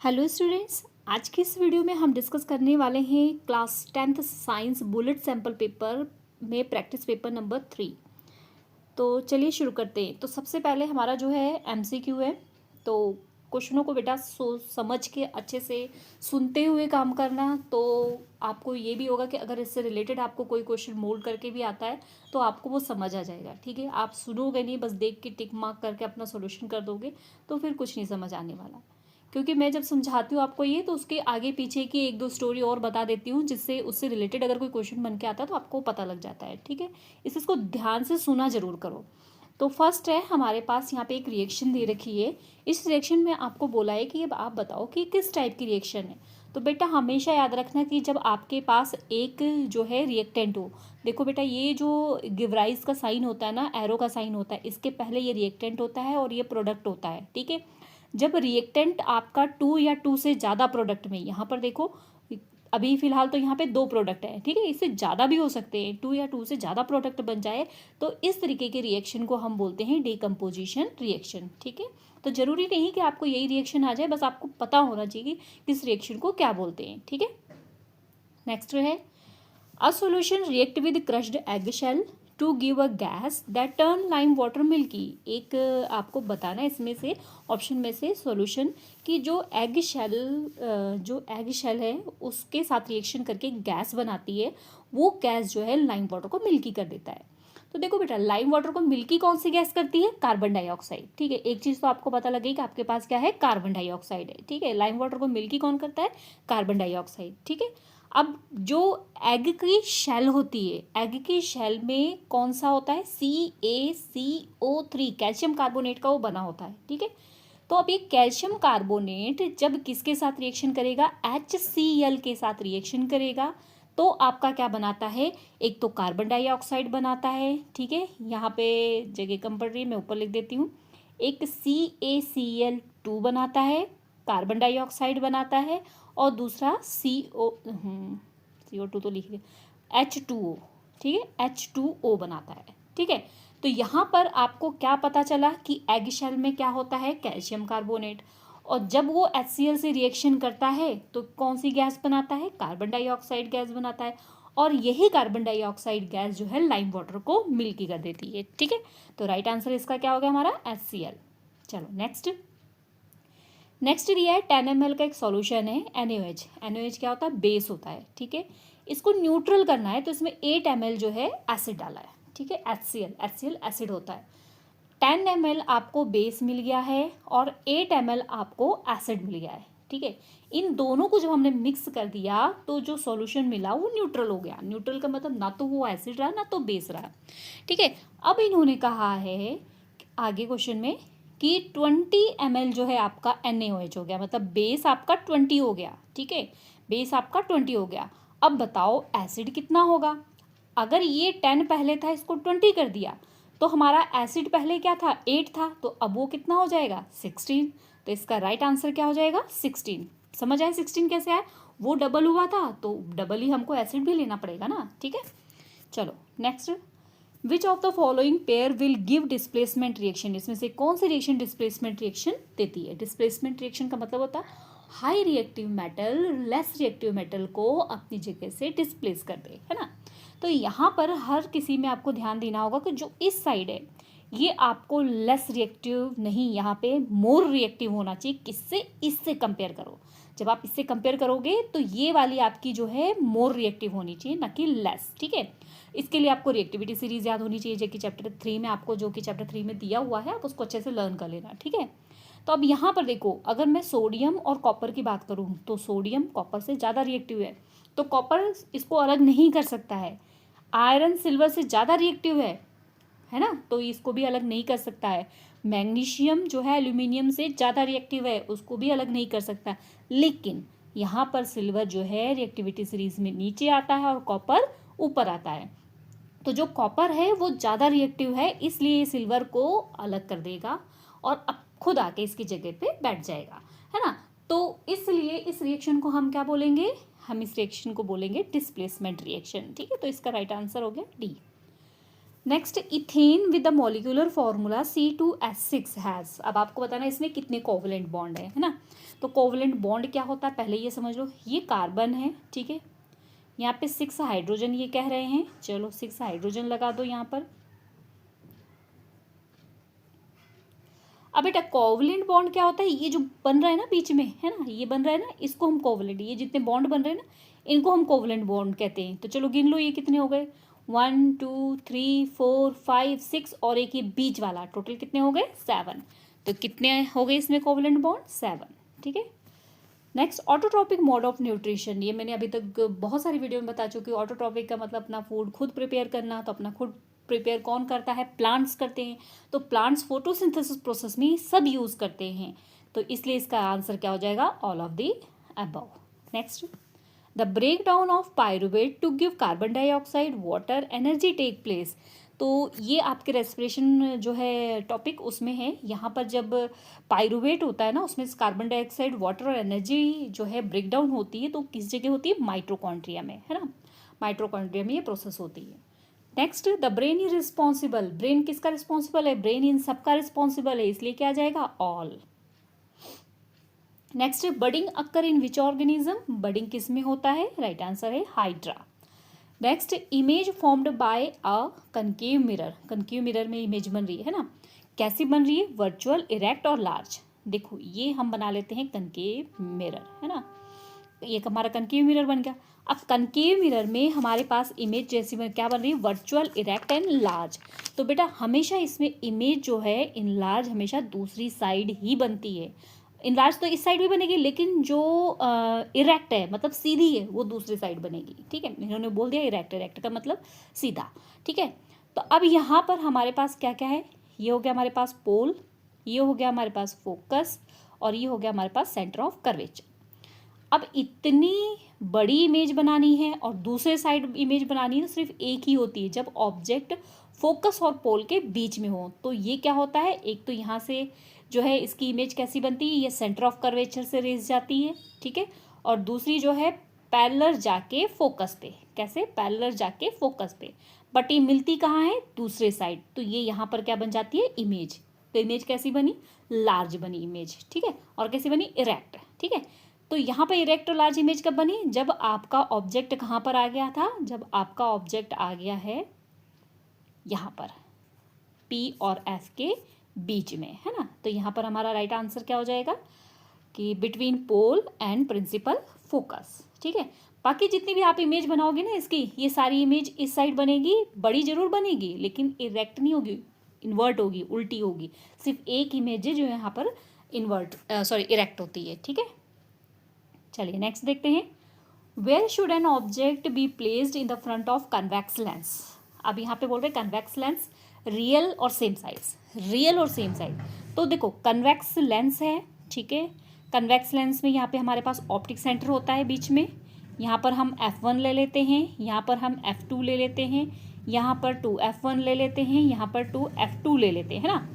Hello students, आज की इस वीडियो में हम डिस्कस करने वाले हैं class 10th science bullet sample paper में प्रैक्टिस पेपर नंबर 3। तो चलिए शुरू करते हैं। तो सबसे पहले हमारा जो है एमसीक्यू है। तो क्वेश्चनों को बेटा सोच समझ के अच्छे से सुनते हुए काम करना। तो आपको ये भी होगा कि अगर इससे रिलेटेड आपको कोई क्वेश्चन मोल्ड करके भी आता है तो आपको वो समझ आ जाएगा। ठीक है, आप सुनोगे नहीं, बस देख के टिक मार्क करके अपना सॉल्यूशन कर दोगे तो फिर कुछ नहीं समझ आने वाला। क्योंकि मैं जब समझाती हूँ आपको ये, तो उसके आगे पीछे की एक दो स्टोरी और बता देती हूँ, जिससे उससे रिलेटेड अगर कोई क्वेश्चन बन के आता है तो आपको पता लग जाता है। ठीक है, इसको ध्यान से सुना जरूर करो। तो फर्स्ट है हमारे पास यहाँ पे एक रिएक्शन दे रखी है। इस रिएक्शन में आपको बोला है कि अब आप बताओ कि किस टाइप की रिएक्शन है। तो बेटा हमेशा याद रखना कि जब आपके पास एक जो है रिएक्टेंट हो, देखो बेटा ये जो गिवराइज का साइन होता है ना, एरो का साइन होता है, इसके पहले ये रिएक्टेंट होता है और ये प्रोडक्ट होता है। ठीक है, जब रिएक्टेंट आपका 2 या 2 से ज़्यादा प्रोडक्ट में, यहाँ पर देखो अभी फिलहाल तो यहाँ पे 2 प्रोडक्ट है। ठीक है, इससे ज़्यादा भी हो सकते हैं, 2 या 2 से ज़्यादा प्रोडक्ट बन जाए तो इस तरीके के रिएक्शन को हम बोलते हैं डीकम्पोजिशन रिएक्शन। ठीक है, तो जरूरी नहीं कि आपको यही रिएक्शन आ जाए, बस आपको पता होना चाहिए कि इस रिएक्शन को क्या बोलते हैं। ठीक है, नेक्स्ट है a solution react with crushed egg shell to give a gas that turn lime water milky. एक आपको बताना है इसमें से ऑप्शन में से सॉल्यूशन कि जो एग शेल है उसके साथ रिएक्शन करके गैस बनाती है, वो गैस जो है लाइम वाटर को मिल्की कर देता है। तो देखो बेटा, लाइम वाटर को मिल्की कौन सी गैस करती है? Carbon dioxide. ठीक है, एक चीज़ तो आपको पता लगेगी कि आपके पास क्या है, कार्बन डाइऑक्साइड है। ठीक है, लाइम वाटर को मिल्की कौन करता है? Carbon dioxide. ठीक है, अब जो एग की शेल होती है, एग की शेल में कौन सा होता है? CaCO3, कैल्शियम कार्बोनेट का वो बना होता है। ठीक है, तो अब ये कैल्शियम कार्बोनेट जब किसके साथ रिएक्शन करेगा? HCl के साथ रिएक्शन करेगा तो आपका क्या बनाता है? एक तो कार्बन डाइऑक्साइड बनाता है। ठीक है, यहाँ पे जगह कम पड़ रही है, मैं ऊपर लिख देती हूँ। एक CaCl2 बनाता है, कार्बन डाइऑक्साइड बनाता है, और दूसरा CO2 तो लिख दिया, H2O। ठीक है, H2O बनाता है। ठीक है, तो यहाँ पर आपको क्या पता चला कि एग शेल में क्या होता है? कैल्शियम कार्बोनेट, और जब वो HCl से रिएक्शन करता है तो कौन सी गैस बनाता है? कार्बन डाइऑक्साइड गैस बनाता है, और यही कार्बन डाइऑक्साइड गैस जो है लाइम वाटर को मिल्की कर देती है। ठीक है, तो राइट आंसर इसका क्या हो गया हमारा? HCl। चलो नेक्स्ट दिया है 10 ml का एक सॉल्यूशन है NaOH। NaOH क्या होता है? बेस होता है। ठीक है, इसको न्यूट्रल करना है तो इसमें 8 ml जो है एसिड डाला है। ठीक है, HCl एसिड होता है। 10 ml आपको बेस मिल गया है और 8 ml आपको एसिड मिल गया है। ठीक है, इन दोनों को जब हमने मिक्स कर दिया तो जो सॉल्यूशन मिला वो न्यूट्रल हो गया। न्यूट्रल का मतलब ना तो वो एसिड रहा ना तो बेस रहा। ठीक है, अब इन्होंने कहा है आगे क्वेश्चन में कि 20 ml जो है आपका NaOH हो गया, मतलब बेस आपका 20 हो गया। ठीक है, बेस आपका 20 हो गया। अब बताओ एसिड कितना होगा? अगर ये 10 पहले था, इसको 20 कर दिया, तो हमारा एसिड पहले क्या था? 8 था, तो अब वो कितना हो जाएगा? 16। तो इसका राइट आंसर क्या हो जाएगा? 16। समझ आए 16 कैसे आया? वो डबल हुआ था तो डबल ही हमको एसिड भी लेना पड़ेगा ना। ठीक है, चलो next, which of the following pair will give displacement reaction. इसमें से कौन सी रिएक्शन डिस्प्लेसमेंट रिएक्शन देती है? डिस्प्लेसमेंट रिएक्शन का मतलब होता है high reactive metal less reactive metal को अपनी जगह से डिस्प्लेस कर दे, है ना। तो यहाँ पर हर किसी में आपको ध्यान देना होगा कि जो इस साइड है ये आपको लेस रिएक्टिव नहीं, यहाँ पे मोर रिएक्टिव होना चाहिए। किससे? इससे कंपेयर करो। जब आप इससे कंपेयर करोगे तो ये वाली आपकी जो है मोर रिएक्टिव होनी चाहिए, ना कि लेस। ठीक है, इसके लिए आपको रिएक्टिविटी सीरीज याद होनी चाहिए, जो कि चैप्टर 3 में आपको जो कि चैप्टर 3 में दिया हुआ है, आप उसको अच्छे से लर्न कर लेना। ठीक है, तो अब यहाँ पर देखो, अगर मैं सोडियम और कॉपर की बात करूँ तो सोडियम कॉपर से ज़्यादा रिएक्टिव है, तो कॉपर इसको अलग नहीं कर सकता है। आयरन सिल्वर से ज़्यादा रिएक्टिव है ना, तो इसको भी अलग नहीं कर सकता है। मैग्नीशियम जो है एल्यूमिनियम से ज़्यादा रिएक्टिव है, उसको भी अलग नहीं कर सकता। लेकिन यहाँ पर सिल्वर जो है रिएक्टिविटी सीरीज में नीचे आता है और कॉपर ऊपर आता है। तो जो कॉपर है वो ज़्यादा रिएक्टिव है, इसलिए सिल्वर को अलग कर देगा और अब खुद आके इसकी जगह पे बैठ जाएगा, है ना। तो इसलिए इस रिएक्शन को हम क्या बोलेंगे? हम इस रिएक्शन को बोलेंगे डिस्प्लेसमेंट रिएक्शन। ठीक है, तो इसका राइट आंसर हो गया D. Next, ethane with the molecular formula C2H6 has. अब आपको बताना इसमें कितने कोवलेंट बॉन्ड है ना। तो कोवलेंट बॉन्ड क्या होता है पहले ये समझ लो। ये कार्बन है, ठीक है, यहाँ पे 6 हाइड्रोजन ये कह रहे हैं, चलो 6 हाइड्रोजन लगा दो यहाँ पर। अब बेटा कोवलेंट बॉन्ड क्या होता है, ये जो बन रहा है ना बीच में, है ना, ये बन रहा है ना, इसको हम कोवलेंट, ये जितने बॉन्ड बन रहे हैं ना इनको हम कोवलेंट बॉन्ड कहते हैं। तो चलो गिन लो ये कितने हो गए, 1 2 3 4 5 6 और एक ये बीच वाला, टोटल कितने हो गए 7। तो कितने हो गए इसमें कोवलेंट बॉन्ड, 7, ठीक है। Next, autotrophic mode of nutrition. ये मैंने अभी तक बहुत सारी वीडियो में बता चुकी हूँ। ऑटोट्रॉपिक का मतलब अपना फूड खुद प्रिपेयर करना। तो अपना खुद प्रिपेयर कौन करता है, प्लांट्स करते हैं। तो प्लांट्स फोटोसिंथेसिस प्रोसेस में सब यूज़ करते हैं। तो इसलिए इसका आंसर क्या हो जाएगा, all of the above. Next, the break down of pyruvate to give carbon dioxide water energy take place. तो ये आपके रेस्पिरेशन जो है टॉपिक उसमें है। यहाँ पर जब पायरुवेट होता है ना उसमें कार्बन डाइऑक्साइड वाटर और एनर्जी जो है ब्रेक डाउन होती है। तो किस जगह होती है, माइटोकॉन्ड्रिया में, है ना, माइटोकॉन्ड्रिया में ये प्रोसेस होती है। Next, the brain is responsible. Brain किसका रिस्पॉन्सिबल है, ब्रेन इन सबका रिस्पॉन्सिबल है, इसलिए क्या आ जाएगा, all. Next, budding occur in which organism. Budding किस में होता है, राइट आंसर है hydra. Next, image formed by a concave mirror. Concave mirror में इमेज बन रही है ना, कैसी बन रही है, वर्चुअल, इरेक्ट और लार्ज। देखो ये हम बना लेते हैं कनकेव मिरर, है ना, ये हमारा कनकेव मिरर बन गया। अब कनकेव मिरर में हमारे पास इमेज जैसी क्या बन रही है, वर्चुअल, इरेक्ट एंड लार्ज। तो बेटा हमेशा इसमें इमेज जो है इन लार्ज हमेशा दूसरी साइड ही बनती है। इन लार्ज तो इस साइड भी बनेगी, लेकिन जो इरेक्ट है मतलब सीधी है वो दूसरी साइड बनेगी, ठीक है। इन्होंने बोल दिया इरेक्ट, इरेक्ट का मतलब सीधा, ठीक है। तो अब यहाँ पर हमारे पास क्या क्या है, ये हो गया हमारे पास पोल, ये हो गया हमारे पास फोकस, और ये हो गया हमारे पास सेंटर ऑफ कर्वेचर। अब इतनी बड़ी इमेज बनानी है और दूसरे साइड इमेज बनानी है तो सिर्फ एक ही होती है, जब ऑब्जेक्ट फोकस और पोल के बीच में हो। तो ये क्या होता है, एक तो यहाँ से जो है इसकी इमेज कैसी बनती है, ये सेंटर ऑफ कर्वेचर से रेज जाती है, ठीक है। और दूसरी जो है पैरेलल जाके फोकस पे, कैसे, पैरेलल जाके फोकस पे, बट ये मिलती कहाँ है, दूसरे साइड। तो ये यहाँ पर क्या बन जाती है, इमेज। तो इमेज कैसी बनी, लार्ज बनी इमेज, ठीक है। और कैसी बनी, इरेक्ट, ठीक है। तो यहाँ पर इरेक्ट और लार्ज इमेज कब बनी, जब आपका ऑब्जेक्ट कहाँ पर आ गया था, जब आपका ऑब्जेक्ट आ गया है यहाँ पर P और F के बीच में, है ना। तो यहाँ पर हमारा राइट आंसर क्या हो जाएगा कि between pole and principal focus, ठीक है। बाकी जितनी भी आप इमेज बनाओगे ना इसकी, ये सारी इमेज इस साइड बनेगी, बड़ी जरूर बनेगी लेकिन इरेक्ट नहीं होगी, इन्वर्ट होगी, उल्टी होगी। सिर्फ एक इमेज है जो यहाँ पर इरेक्ट होती है, ठीक है। चलिए नेक्स्ट देखते हैं, where should an object be placed in the front of convex lens. अब यहाँ पे बोल रहे हैं कन्वेक्स लेंस, रियल और सेम साइज, रियल और सेम साइज। तो देखो कन्वेक्स लेंस है, ठीक है। कन्वेक्स लेंस में यहाँ पे हमारे पास ऑप्टिक सेंटर होता है बीच में, यहाँ पर हम F1 ले लेते हैं, यहाँ पर हम F2 ले लेते हैं, यहाँ पर 2F1 ले लेते हैं, यहाँ पर 2F2 ले लेते हैं, है ना।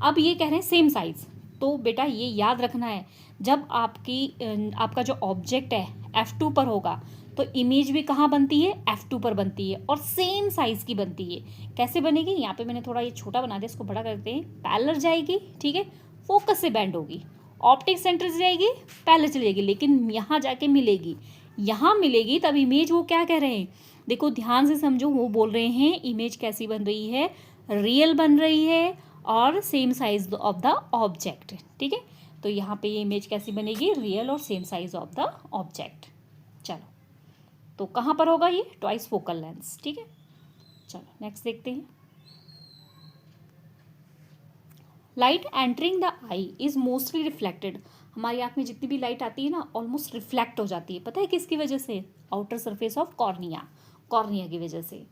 अब ये कह रहे हैं सेम साइज। तो बेटा ये याद रखना है, जब आपका जो ऑब्जेक्ट है F2 पर होगा तो इमेज भी कहाँ बनती है, F2 पर बनती है और सेम साइज की बनती है। कैसे बनेगी, यहाँ पे मैंने थोड़ा ये छोटा बना दिया, इसको बड़ा करते हैं। पैरेलल जाएगी, ठीक है, फोकस से बैंड होगी, ऑप्टिक सेंटर से जाएगी, पैरेलल चली जाएगी, लेकिन यहाँ जाके मिलेगी, यहाँ मिलेगी तब इमेज वो क्या कह रहे हैं, देखो ध्यान से समझो, वो बोल रहे हैं इमेज कैसी बन रही है, रियल बन रही है और same size of the object, ठीक है। तो यहाँ पे ये इमेज कैसी बनेगी, रियल और same size of the object. चलो तो कहाँ पर होगा ये, ट्वाइस फोकल लेंस, ठीक है। चलो नेक्स्ट देखते हैं, light entering the I is mostly reflected. हमारी आँख में जितनी भी लाइट आती है ना ऑलमोस्ट रिफ्लेक्ट हो जाती है, पता है किसकी वजह से, outer surface of cornea, cornea की वजह से।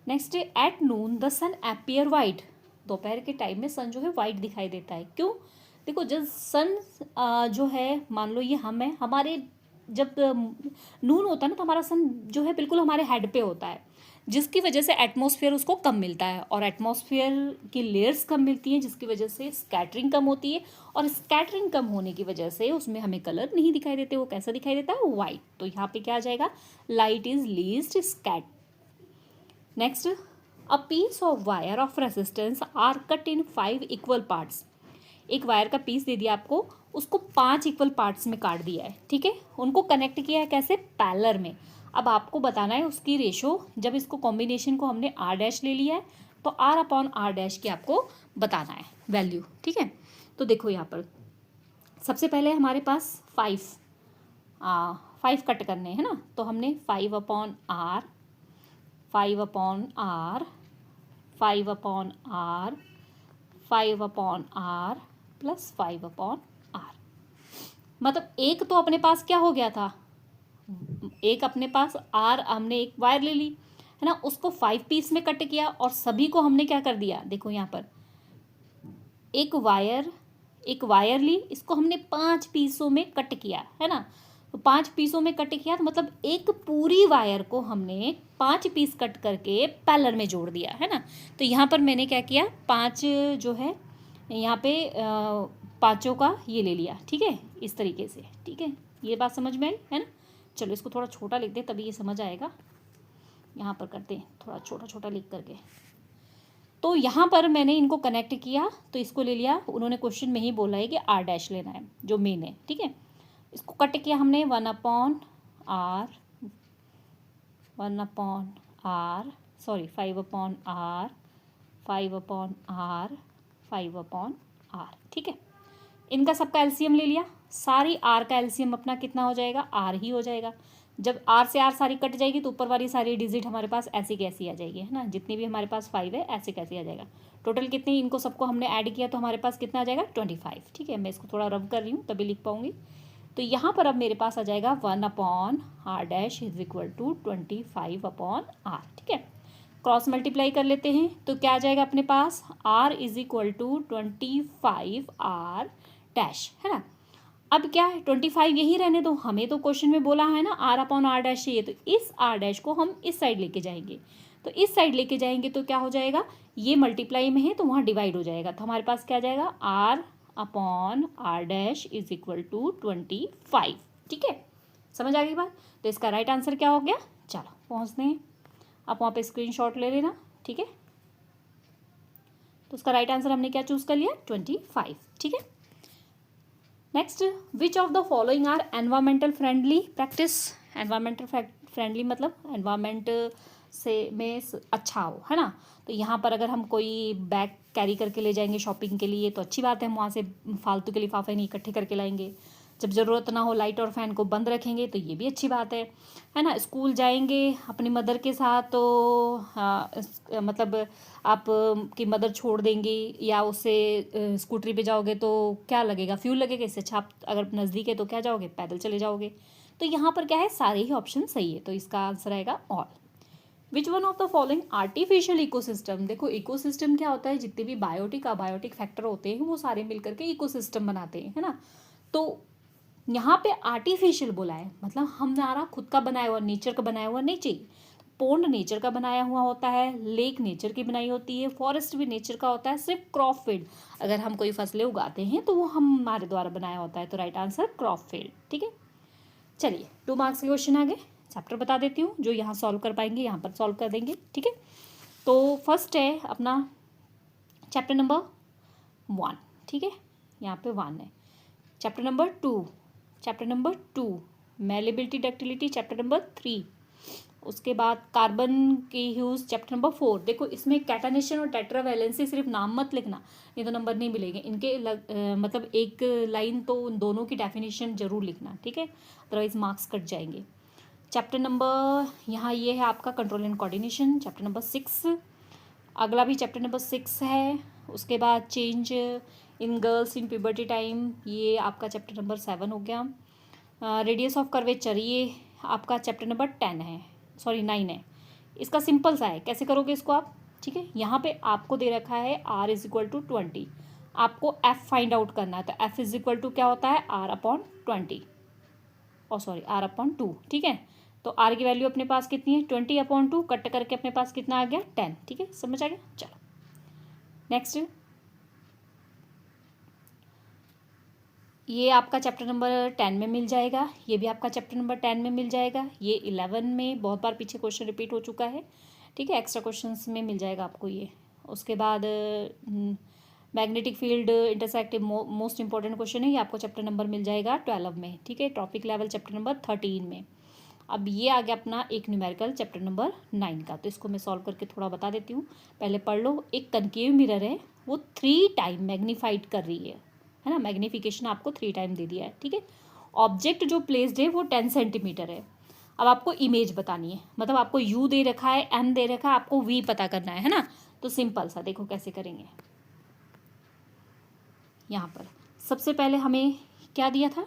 Next, at noon the sun appear white. दोपहर के टाइम में सन जो है वाइट दिखाई देता है, क्यों, देखो जब सन जो है, मान लो ये हम है, हमारे जब नून होता है ना तो हमारा सन जो है बिल्कुल हमारे हेड पे होता है, जिसकी वजह से एटमॉस्फेयर उसको कम मिलता है और एटमॉस्फेयर की लेयर्स कम मिलती हैं, जिसकी वजह से स्कैटरिंग कम होती है और स्कैटरिंग कम होने की वजह से उसमें हमें कलर नहीं दिखाई देते, वो कैसा दिखाई देता है, वाइट। तो यहाँ पे क्या आ जाएगा, light is least scat. Next, a piece of wire of resistance R cut in 5 equal parts. एक वायर का पीस दे दिया आपको, उसको 5 इक्वल पार्ट्स में काट दिया है, ठीक है, उनको कनेक्ट किया है कैसे, पैरेलल में। अब आपको बताना है उसकी रेशो। जब इसको कॉम्बिनेशन को हमने आर डैश ले लिया है तो आर अपॉन आर डैश की आपको बताना है वैल्यू, ठीक है। तो देखो यहाँ पर सबसे पहले हमारे पास 5 कट करने हैं ना, तो हमने 5 upon r, 5 upon r, 5 upon r, 5 upon r plus 5 upon r. मतलब एक तो अपने पास क्या हो गया था, एक अपने पास आर, हमने एक वायर ले ली है ना, उसको 5 पीस में कट किया और सभी को हमने क्या कर दिया, देखो यहाँ पर एक वायर ली, इसको हमने 5 पीसों में कट किया है ना। तो 5 पीसों में कट किया तो मतलब एक पूरी वायर को हमने 5 पीस कट करके पैरेलल में जोड़ दिया है ना। तो यहाँ पर मैंने क्या किया, 5 जो है यहाँ पे पाँचों का ये ले लिया, ठीक है, इस तरीके से, ठीक है। ये बात समझ में आई है ना। चलो इसको थोड़ा छोटा लिख दे तभी ये समझ आएगा। यहाँ पर करते हैं थोड़ा छोटा छोटा लिख करके। तो यहाँ पर मैंने इनको कनेक्ट किया तो इसको ले लिया, उन्होंने क्वेश्चन में ही बोला है कि आर डैश लेना है जो मेन है, ठीक है। इसको कट किया हमने 1 upon r, 1 upon r, sorry 5 upon r, 5 upon r, 5 upon r, ठीक है। इनका सबका एलसीएम ले लिया, सारी आर का एलसीएम अपना कितना हो जाएगा, आर ही हो जाएगा। जब आर से आर सारी कट जाएगी तो ऊपर वाली सारी डिजिट हमारे पास ऐसी कैसी आ जाएगी, है ना, जितनी भी हमारे पास 5 है ऐसे कैसे आ जाएगा। टोटल कितनी, इनको सबको हमने ऐड किया तो हमारे पास कितना आ जाएगा 25, ठीक है। मैं इसको थोड़ा रब कर रही हूँ तभी लिख पाऊंगी। तो यहाँ पर अब मेरे पास आ जाएगा 1 upon r dash is equal to 25 upon r, ठीक है। क्रॉस मल्टीप्लाई कर लेते हैं तो क्या आ जाएगा अपने पास, R is equal to 25 R dash, है ना। अब क्या है 25 यही रहने दो, हमें तो क्वेश्चन में बोला है ना आर अपॉन आर डैश चाहिए, तो इस आर डैश को हम इस साइड लेके जाएंगे। तो इस साइड लेके जाएंगे तो क्या हो जाएगा, ये मल्टीप्लाई में है तो वहाँ डिवाइड हो जाएगा, तो हमारे पास क्या आ जाएगा, r upon r dash is equal to 25, ठीक है। समझ आ गई बात। तो इसका राइट आंसर क्या हो गया, चलो पहुँचते हैं। आप वहाँ पे स्क्रीनशॉट ले लेना, ठीक है। तो उसका राइट आंसर हमने क्या चूज़ कर लिया, 25, ठीक है। Next, which of the following are environmental friendly practice. Environmental friendly मतलब एनवायरमेंट से में अच्छा हो, है ना। तो यहाँ पर अगर हम कोई बैग कैरी करके ले जाएंगे शॉपिंग के लिए तो अच्छी बात है, हम वहाँ से फालतू के लिफाफे नहीं इकट्ठे करके लाएंगे। जब ज़रूरत ना हो लाइट और फैन को बंद रखेंगे तो ये भी अच्छी बात है ना। स्कूल जाएंगे अपनी मदर के साथ तो मतलब आप की मदर छोड़ देंगी या उससे स्कूटरी पे जाओगे तो क्या लगेगा, फ्यूल लगेगा। इससे अच्छा आप अगर नज़दीक है तो क्या जाओगे, पैदल चले जाओगे। तो यहाँ पर क्या है, सारे ही ऑप्शन सही है, तो इसका आंसर आएगा all. Which one of the following artificial ecosystem. देखो इकोसिस्टम क्या होता है, जितने भी बायोटिक अबायोटिक फैक्टर होते हैं वो सारे मिलकर के इकोसिस्टम बनाते हैं, है ना। तो यहाँ पे आर्टिफिशियल बोला है मतलब हमारा खुद का बनाया हुआ, नेचर का बनाया हुआ नहीं चाहिए। पोंड नेचर का बनाया हुआ होता है, लेक नेचर की बनाई होती है, फॉरेस्ट भी नेचर का होता है, सिर्फ क्रॉप फील्ड अगर हम कोई फसलें उगाते हैं तो वो हमारे द्वारा बनाया होता है। तो राइट आंसर क्रॉप फील्ड, ठीक है। चलिए 2 मार्क्स के क्वेश्चन आ गए, चैप्टर बता देती हूँ, जो यहाँ सॉल्व कर पाएंगे यहाँ पर सॉल्व कर देंगे, ठीक है। तो फर्स्ट है अपना चैप्टर नंबर 1, ठीक है, यहाँ पे 1 है। Chapter number 2 malleability ductility, chapter number 3। उसके बाद कार्बन की ह्यूज, चैप्टर नंबर 4। देखो इसमें कैटानेशन और टेट्रावैलेंसी सिर्फ नाम मत लिखना, नहीं तो नंबर नहीं मिलेंगे इनके। मतलब एक लाइन तो उन दोनों की डेफिनेशन जरूर लिखना, ठीक है, अदरवाइज मार्क्स कट जाएंगे। चैप्टर नंबर यहाँ ये है आपका control and coordination, chapter number 6। अगला भी चैप्टर नंबर 6 है। उसके बाद change in girls in puberty time, ये आपका चैप्टर नंबर 7 हो गया। रेडियस ऑफ कर्वेचर, ये आपका चैप्टर नंबर 10 है, सॉरी 9 है। इसका सिंपल सा है, कैसे करोगे इसको आप, ठीक है। यहाँ पे आपको दे रखा है r इज इक्वल टू 20, आपको f फाइंड आउट करना है। तो f इज इक्वल टू क्या होता है, r अपॉन 20, और सॉरी r अपॉन 2, ठीक है। तो r की वैल्यू अपने पास कितनी है, 20 अपॉन 2, कट करके अपने पास कितना आ गया 10, ठीक है, समझ आ गया। चलो नेक्स्ट, ये आपका चैप्टर नंबर 10 में मिल जाएगा, ये भी आपका चैप्टर नंबर 10 में मिल जाएगा, ये 11 में बहुत बार पीछे क्वेश्चन रिपीट हो चुका है। ठीक है, एक्स्ट्रा क्वेश्चंस में मिल जाएगा आपको ये। उसके बाद magnetic field intersective most important question है, ये आपको चैप्टर नंबर मिल जाएगा 12 में। ठीक है, ट्रॉपिक लेवल चैप्टर नंबर 13 में। अब ये आ गया अपना एक न्यूमेरिकल चैप्टर नंबर 9 का, तो इसको मैं सॉल्व करके थोड़ा बता देती हूँ, पहले पढ़ लो। एक कनकेव मिरर है, वो 3 टाइम मैग्नीफाइड कर रही है ना, मैग्नीफिकेशन आपको 3 टाइम दे दिया है। ठीक है, ऑब्जेक्ट जो प्लेस्ड है वो 10 सेंटीमीटर है। अब आपको इमेज बतानी है, मतलब आपको यू दे रखा है, एम दे रखा है, आपको वी पता करना है ना। तो सिंपल सा देखो कैसे करेंगे। यहाँ पर सबसे पहले हमें क्या दिया था,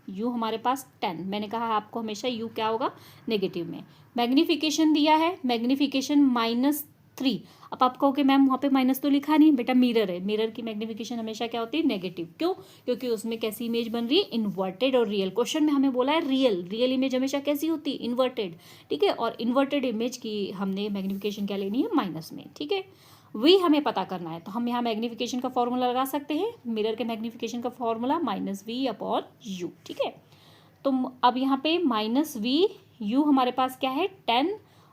यू हमारे पास 10। मैंने कहा आपको हमेशा यू क्या होगा, नेगेटिव में। मैग्नीफिकेशन दिया है, मैग्नीफिकेशन -3। अब आप कहोगे मैम वहाँ पे माइनस तो लिखा नहीं, बेटा मिरर है, मिरर की मैग्नीफिकेशन हमेशा क्या होती है, नेगेटिव। क्यों? क्योंकि उसमें कैसी इमेज बन रही है, इन्वर्टेड और रियल। क्वेश्चन में हमें बोला है रियल इमेज हमेशा कैसी होती है, इन्वर्टेड। ठीक है, और इन्वर्टेड इमेज की हमने मैग्नीफिकेशन क्या लेनी है, माइनस में। ठीक है, वी हमें पता करना है, तो हम यहाँ मैग्नीफिकेशन का फॉर्मूला लगा सकते हैं। मिरर के मैग्नीफिकेशन का फॉर्मूला -v/u। ठीक है, तो अब यहाँ पे -v, u हमारे पास क्या है 10,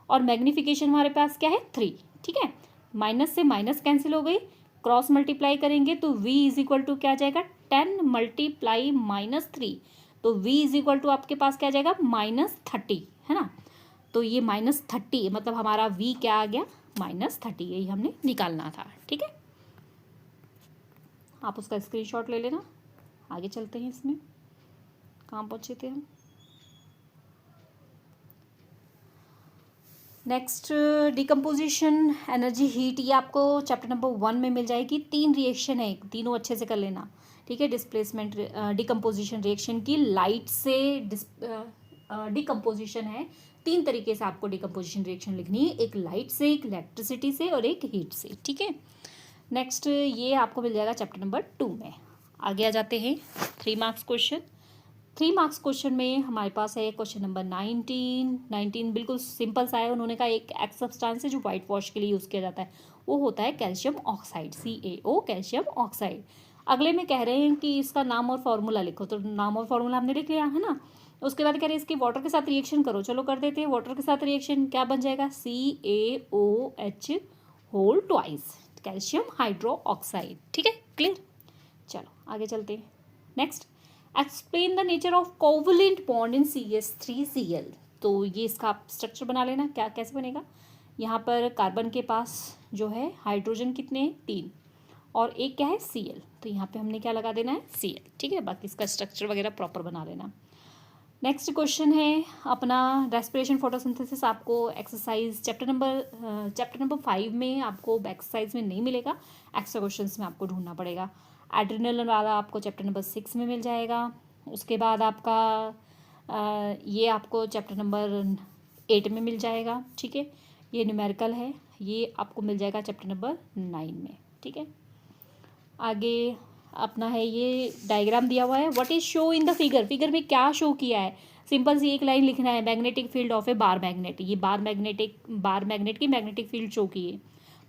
और मैग्नीफिकेशन हमारे पास क्या है 3। ठीक है, माइनस से माइनस कैंसिल हो गई, क्रॉस मल्टीप्लाई करेंगे तो v = क्या आ जाएगा, 10 × -3। तो v = आपके पास क्या आ जाएगा, -30, है ना। तो ये -30 मतलब हमारा v क्या आ गया, -30। यही हमने निकालना था। ठीक है, आप उसका स्क्रीनशॉट ले लेना। आगे चलते हैं, इसमें कहाँ पहुँचे थे हम। नेक्स्ट, डिकम्पोजिशन एनर्जी हीट, ये आपको चैप्टर नंबर 1 में मिल जाएगी। 3 रिएक्शन है, तीनों अच्छे से कर लेना। ठीक है, डिस्प्लेसमेंट डिकम्पोजिशन रिएक्शन की लाइट से डिकम्पोजिशन है। 3 तरीके से आपको डिकम्पोजिशन रिएक्शन लिखनी है, एक लाइट से, एक इलेक्ट्रिसिटी से, और एक हीट से। ठीक है, नेक्स्ट ये आपको मिल जाएगा चैप्टर नंबर 2 में। आगे आ जाते हैं 3 मार्क्स क्वेश्चन। 3 मार्क्स क्वेश्चन में हमारे पास है क्वेश्चन नंबर 19 बिल्कुल सिंपल सा है। उन्होंने कहा एक एक्स सब्सटेंस है जो वाइट वॉश के लिए यूज़ किया जाता है, वो होता है calcium oxide, CaO, calcium oxide. अगले में कह रहे हैं कि इसका नाम और फॉर्मूला लिखो, तो नाम और फॉर्मूला हमने लिख लिया है ना। उसके बाद कह रहे हैं इसकी वाटर के साथ रिएक्शन करो, चलो कर देते हैं। वाटर के साथ रिएक्शन क्या बन जाएगा, CaOH whole twice, calcium hydro oxide. ठीक है, क्लियर। चलो आगे चलते हैं। Next, explain the nature of covalent bond in CH3Cl। तो ये इसका आप स्ट्रक्चर बना लेना, क्या कैसे बनेगा। यहाँ पर कार्बन के पास जो है हाइड्रोजन कितने हैं, 3, और एक क्या है, Cl। तो यहाँ पे हमने क्या लगा देना है, Cl। ठीक है, बाकी इसका स्ट्रक्चर वगैरह प्रॉपर बना लेना। नेक्स्ट क्वेश्चन है अपना रेस्पिरेशन फोटोसिंथेसिस। आपको एक्सरसाइज चैप्टर नंबर 5 में आपको एक्सरसाइज में नहीं मिलेगा, एक्स्ट्रा क्वेश्चंस में आपको ढूंढना पड़ेगा। एड्रेनल वाला आपको चैप्टर नंबर 6 में मिल जाएगा। उसके बाद आपका ये आपको चैप्टर नंबर 8 में मिल जाएगा। ठीक है, ये न्यूमेरिकल है, ये आपको मिल जाएगा चैप्टर नंबर 9 में। ठीक है, आगे अपना है ये डायग्राम दिया हुआ है, what is show in the figure. Figure में क्या शो किया है, सिंपल सी एक लाइन लिखना है, magnetic field of A bar magnet. ये बार मैग्नेट की मैग्नेटिक फील्ड शो की है।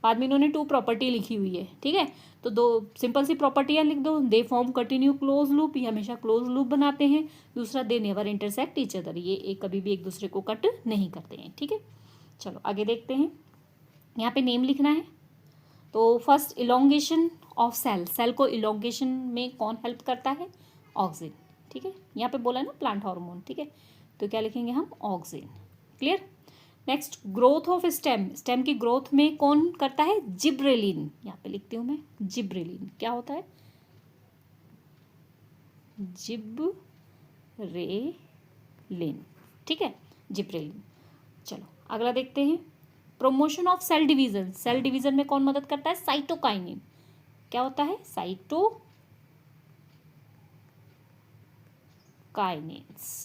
बाद में इन्होंने 2 प्रॉपर्टी लिखी हुई है। ठीक है, तो 2 सिंपल सी प्रॉपर्टियाँ लिख दो, they form continue close loop, ये हमेशा क्लोज लूप बनाते हैं। दूसरा, they never intersect each other, ये एक कभी भी एक दूसरे को कट नहीं करते हैं। ठीक है, चलो आगे देखते हैं। यहाँ पे नेम लिखना है। तो फर्स्ट, इलोंगेशन ऑफ सेल को इलोंगेशन में कौन हेल्प करता है, ऑक्सीजन। ठीक है, यहाँ पे बोला है ना प्लांट हार्मोन। ठीक है, तो क्या लिखेंगे हम, oxygen. Clear. Next, growth of stem की ग्रोथ में कौन करता है, जिब्रेलिन। यहाँ पे लिखती हूँ मैं, जिब्रेलिन क्या होता है, जिब्रेलिन। ठीक है, जिब्रेलिन। चलो अगला देखते हैं, प्रमोशन ऑफ सेल डिवीजन में कौन मदद करता है, साइटोकाइनिन। क्या होता है, साइटोकाइनेंस।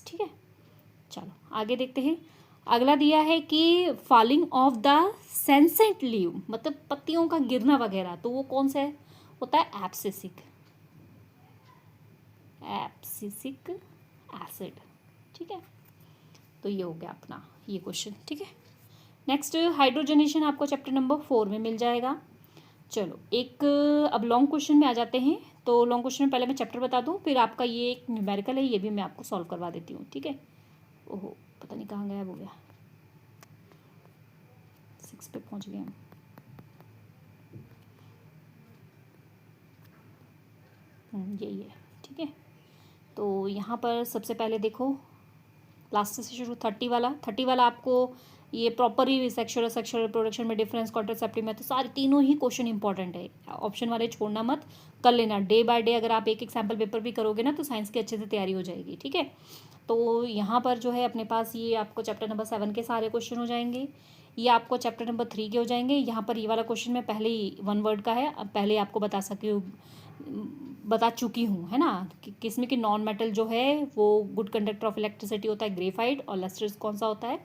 ठीक है, चलो आगे देखते हैं। अगला दिया है कि फॉलिंग ऑफ द सेंसेंट लीव, मतलब पत्तियों का गिरना वगैरह, तो वो कौन सा है, होता है एब्सिसिक एसिड। ठीक है, तो ये हो गया अपना ये क्वेश्चन। ठीक है, नेक्स्ट, हाइड्रोजनेशन आपको चैप्टर नंबर 4 में मिल जाएगा। चलो एक अब लॉन्ग क्वेश्चन में आ जाते हैं। तो लॉन्ग क्वेश्चन में पहले मैं चैप्टर बता दूं, फिर आपका ये एक न्यूमेरिकल है, ये भी मैं आपको सॉल्व करवा देती हूँ। ठीक है, ओहो पता नहीं कहाँ गया, हो गया 6 पे पहुंच गए हम। यही है, ठीक है। तो यहाँ पर सबसे पहले देखो लास्ट से शुरू 30 वाला आपको ये प्रॉपरली सेक्सुअल सेक्सुअल रिप्रोडक्शन में डिफरेंस, कॉन्ट्रासेप्टिव में, तो सारे तीनों ही क्वेश्चन इंपॉर्टेंट है। ऑप्शन वाले छोड़ना मत, कर लेना डे बाय डे। अगर आप एक एक सैम्पल पेपर भी करोगे ना तो साइंस की अच्छे से तैयारी हो जाएगी, ठीक है। तो यहाँ पर जो है अपने पास ये आपको चैप्टर नंबर 7 के सारे क्वेश्चन हो जाएंगे, ये आपको चैप्टर नंबर 3 के हो जाएंगे। यहाँ पर ये वाला क्वेश्चन मैं पहले ही 1 वर्ड का है, अब पहले आपको बता चुकी हूँ, है ना, कि किसमें कि नॉन मेटल जो है वो गुड कंडक्टर ऑफ इलेक्ट्रिसिटी होता है ग्रेफाइट, और लस्ट्रस कौन सा होता है,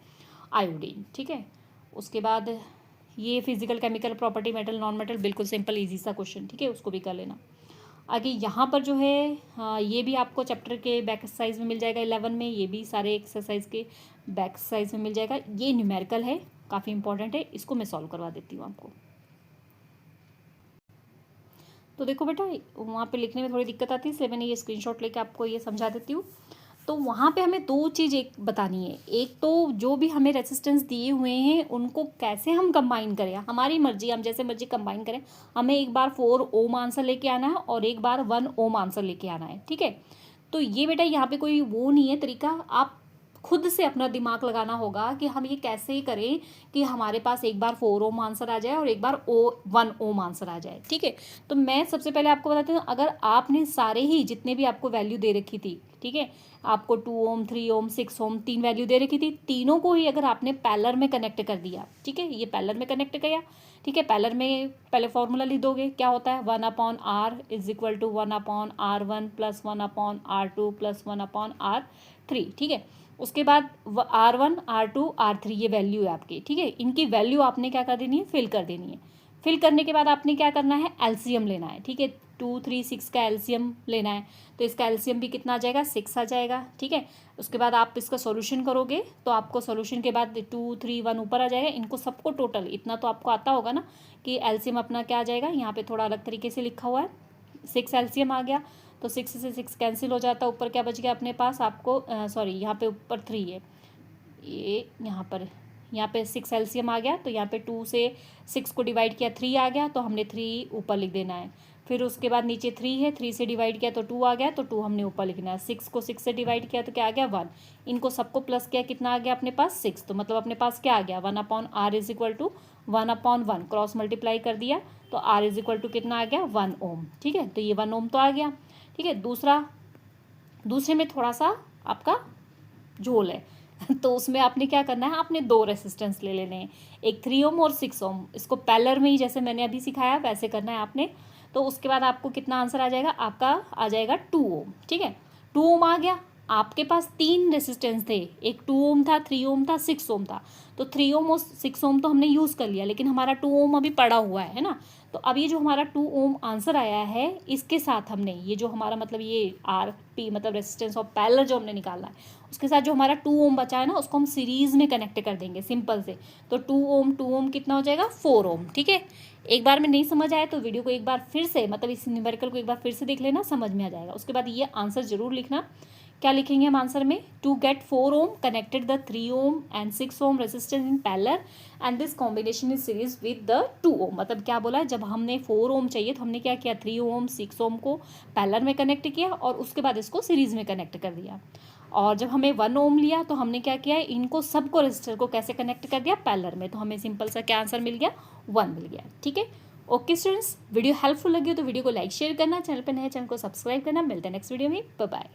आयोडीन, ठीक है। उसके बाद ये physical chemical property metal non metal, बिल्कुल सिंपल इजी सा क्वेश्चन, ठीक है, उसको भी कर लेना। आगे यहाँ पर जो है ये भी आपको चैप्टर के बैक एक्सरसाइज में मिल जाएगा 11 में, ये भी सारे एक्सरसाइज के बैक एक्सरसाइज में मिल जाएगा। ये न्यूमेरिकल है, काफ़ी इंपॉर्टेंट है, इसको मैं सॉल्व करवा देती हूँ आपको। तो देखो बेटा, वहाँ पे लिखने में थोड़ी दिक्कत आती है, इसलिए मैंने ये स्क्रीनशॉट लेके आपको ये समझा देती हूँ। तो वहाँ पे हमें 2 चीज़ एक बतानी है। एक तो जो भी हमें रेसिस्टेंस दिए हुए हैं उनको कैसे हम कंबाइन करें, हमारी मर्जी, हम जैसे मर्जी कंबाइन करें। हमें एक बार 4 ओम आंसर लेके आना है और एक बार 1 ओम आंसर लेके आना है, ठीक है। तो ये बेटा यहाँ पे कोई वो नहीं है तरीका, आप खुद से अपना दिमाग लगाना होगा कि हम ये कैसे करें कि हमारे पास एक बार 4 ओम आंसर आ जाए और एक बार 1 ओम आंसर आ जाए, ठीक है। तो मैं सबसे पहले आपको बताती हूँ, अगर आपने सारे ही जितने भी आपको वैल्यू दे रखी थी, ठीक है, आपको 2 ओम 3 ओम 6 ओम 3 वैल्यू दे रखी थी, तीनों को ही अगर आपने पैरेलल में कनेक्ट कर दिया, ठीक है, ये पैरेलल में कनेक्ट किया, ठीक है। पैरेलल में पहले फॉर्मूला लिख दोगे, क्या होता है, 1/r is equal to 1/r1 plus 1/r2 plus 1/r3, ठीक है। उसके बाद R1 R2 R3 ये वैल्यू है आपकी, ठीक है। इनकी वैल्यू आपने क्या कर देनी है, फिल कर देनी है। फिल करने के बाद आपने क्या करना है, एलसीएम लेना है, ठीक है। 2 3 6 का एलसीएम लेना है, तो इसका एलसीएम भी कितना आ जाएगा, 6 आ जाएगा, ठीक है। उसके बाद आप इसका सॉल्यूशन करोगे तो आपको सॉल्यूशन के बाद 2 3 1 ऊपर आ जाएगा। इनको सबको टोटल इतना तो आपको आता होगा ना कि एलसीएम अपना क्या आ जाएगा, यहाँ पे थोड़ा अलग तरीके से लिखा हुआ है, 6 एलसीएम आ गया, तो 6 से 6 कैंसिल हो जाता है, ऊपर क्या बच गया अपने पास, आपको सॉरी यहाँ पे ऊपर 3 है, ये यहाँ पे 6 एलसीएम आ गया, तो यहाँ पे 2 से 6 को डिवाइड किया 3 आ गया, तो हमने 3 ऊपर लिख देना है। फिर उसके बाद नीचे 3 है, 3 से डिवाइड किया तो 2 आ गया, तो 2 हमने ऊपर लिखना है। 6 को 6 से डिवाइड किया तो क्या आ गया, 1। इनको सबको प्लस किया, कितना आ गया अपने पास, 6। तो मतलब अपने पास क्या आ गया, 1/r is equal to 1/1, cross multiply कर दिया तो r इज इक्वल टू कितना आ गया, 1 ओम, ठीक है। तो ये 1 ओम तो आ गया, ठीक है। दूसरे में थोड़ा सा आपका झोल है तो उसमें आपने क्या करना है, आपने 2 रेसिस्टेंस ले लेने हैं, एक 3 ओम और 6 ओम। इसको पैरेलल में ही जैसे मैंने अभी सिखाया वैसे करना है आपने। तो उसके बाद आपको कितना आंसर आ जाएगा, आपका आ जाएगा 2 ओम, ठीक है। 2 ओम आ गया, आपके पास 3 रेसिस्टेंस थे, एक 2 ओम था, 3 ओम था, 6 ओम था। तो 3 ओम और 6 ओम तो हमने यूज़ कर लिया, लेकिन हमारा 2 ओम अभी पड़ा हुआ है ना। तो अब ये जो हमारा 2 ओम आंसर आया है, इसके साथ हमने ये जो हमारा मतलब ये आर पी मतलब रेसिस्टेंस ऑफ पैरेलल जो हमने निकाला है, उसके साथ जो हमारा 2 ओम बचा है ना, उसको हम सीरीज में कनेक्ट कर देंगे सिंपल से। तो 2 ओम कितना हो जाएगा, 4 ओम, ठीक है। एक बार में नहीं समझ आए तो वीडियो को एक बार फिर से मतलब इस न्यूमेरिकल को एक बार फिर से देख लेना, समझ में आ जाएगा। उसके बाद ये आंसर जरूर लिखना। क्या लिखेंगे हम आंसर में, to get 4 ohm connected the 3 ohm and 6 ohm resistance in parallel and this combination is series with the 2 ohm. मतलब क्या बोला है, जब हमने 4 ओम चाहिए तो हमने क्या किया, 3 ओम 6 ओम को पैरेलल में कनेक्ट किया और उसके बाद इसको सीरीज में कनेक्ट कर दिया। और जब हमें 1 ओम लिया तो हमने क्या किया, इनको सबको रेजिस्टर को कैसे कनेक्ट कर दिया, पैरेलल में। तो हमें सिंपल सा क्या आंसर मिल गया, 1 मिल गया, ठीक है। ओके स्टूडेंट्स, वीडियो हेल्पफुल लगी हो तो वीडियो को लाइक शेयर करना, चैनल पर नए चैनल को सब्सक्राइब करना। मिलते हैं नेक्स्ट वीडियो में, बाय बाय।